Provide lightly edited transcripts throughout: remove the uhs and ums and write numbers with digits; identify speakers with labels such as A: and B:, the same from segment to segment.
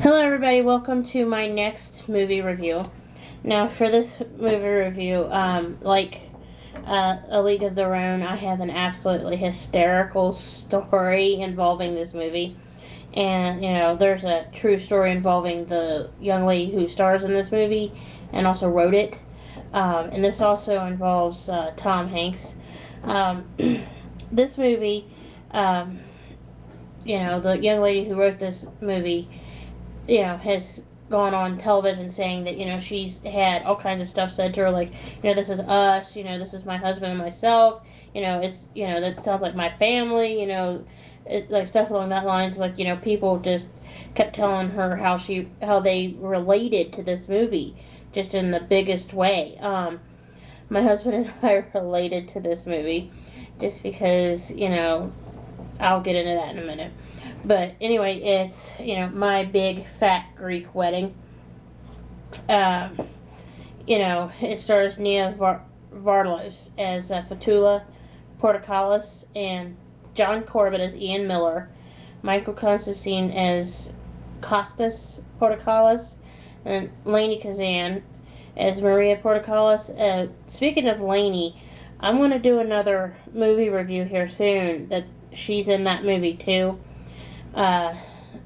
A: Hello everybody, welcome to my next movie review. Now for this movie review, A League of Their Own, I have an absolutely hysterical story involving this movie. And, there's a true story involving the young lady who stars in this movie and also wrote it. And this also involves Tom Hanks. Um, this movie, um, the young lady who wrote this movie has gone on television saying that, she's had all kinds of stuff said to her, like, this is us, this is my husband and myself, that sounds like my family, like stuff along that lines, like, people just kept telling her how they related to this movie, just in the biggest way. My husband and I related to this movie just because, I'll get into that in a minute. But anyway, it's, My Big Fat Greek Wedding. Um, it stars Nia Vardalos as Fatula Portokalis and John Corbett as Ian Miller, Michael Constantine as Costas Portokalis, and Lainey Kazan as Maria Portokalis. Speaking of Lainey, I'm going to do another movie review here soon that she's in that movie too. Uh,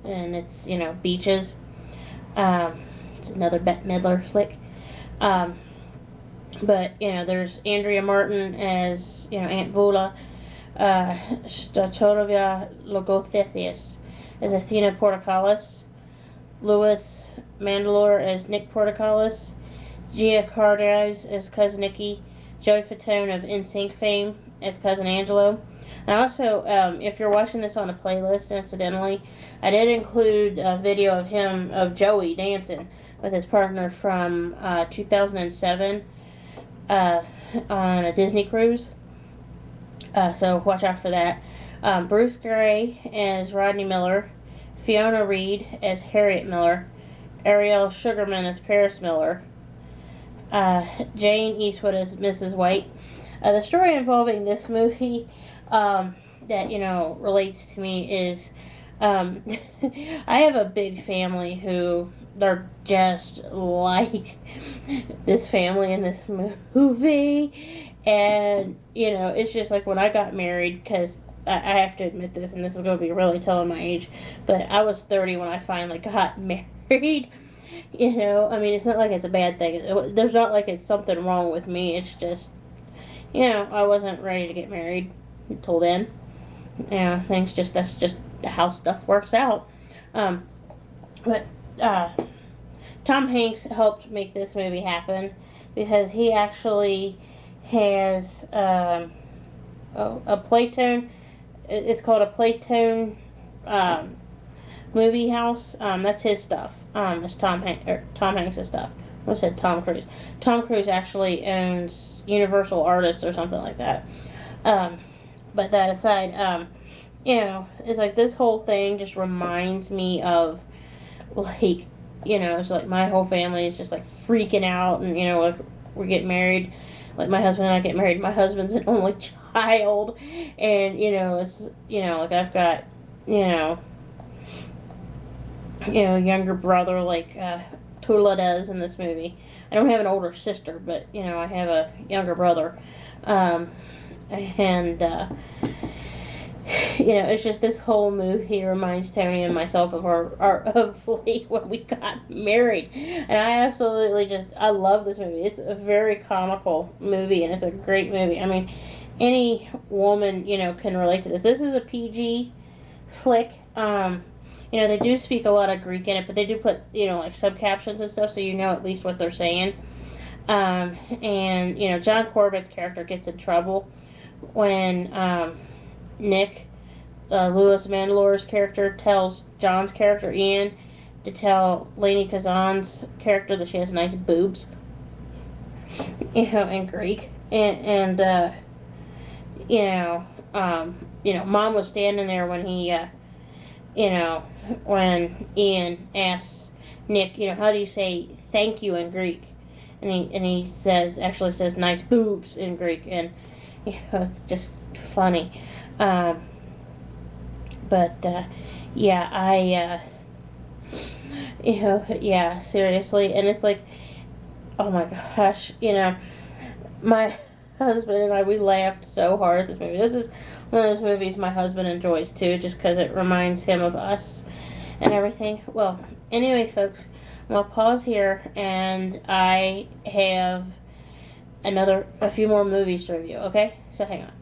A: and it's, Beaches. It's another Bette Midler flick. Um, but, there's Andrea Martin as, Aunt Vula, Statorovia Logothethius as Athena Portokalis, Louis Mandalore as Nick Portokalis, Gia Cardize as Cousin Nikki, Joey Fatone of NSYNC fame as Cousin Angelo. And also, if you're watching this on a playlist, incidentally, I did include a video of Joey dancing with his partner from 2007 on a Disney cruise. So watch out for that. Bruce Gray as Rodney Miller, Fiona Reed as Harriet Miller, Ariel Sugarman as Paris Miller, Jane Eastwood as Mrs. White. The story involving this movie that, relates to me is I have a big family who they're just like this family in this movie. And, it's just like when I got married, because I have to admit this, and this is going to be really telling my age, but I was 30 when I finally got married. It's not like it's a bad thing. There's not like it's something wrong with me. It's just, I wasn't ready to get married until then. That's just how stuff works out. But Tom Hanks helped make this movie happen because he actually has a Playtone. It's called a Playtone movie house. That's his stuff. It's Tom Hanks' stuff. I said Tom Cruise. Tom Cruise actually owns Universal Artists or something like that. But that aside, it's like this whole thing just reminds me of, like, it's like my whole family is just like freaking out, and like we're getting married. Like my husband and I get married. My husband's an only child, and it's like I've got younger brother like Tula does in this movie. I don't have an older sister, but I have a younger brother, and it's just this whole movie reminds Tony and myself of of like when we got married, and I love this movie. It's a very comical movie, and it's a great movie. I mean, any woman can relate to this. This is a PG flick. They do speak a lot of Greek in it, but they do put, like subcaptions and stuff, so at least what they're saying. And, John Corbett's character gets in trouble when Nick, Louis Mandalore's character, tells John's character, Ian, to tell Lainey Kazan's character that she has nice boobs, in Greek. Mom was standing there when he, when Ian asks Nick, how do you say thank you in Greek? And he actually says nice boobs in Greek, and it's just funny. But yeah, You know, yeah, seriously. And it's like, oh my gosh, you know, my husband and I, we laughed so hard at this movie. This is one of those movies my husband enjoys too, just because it reminds him of us and everything. Well, anyway, folks, I'm gonna pause here, and I have a few more movies to review. Okay, so hang on.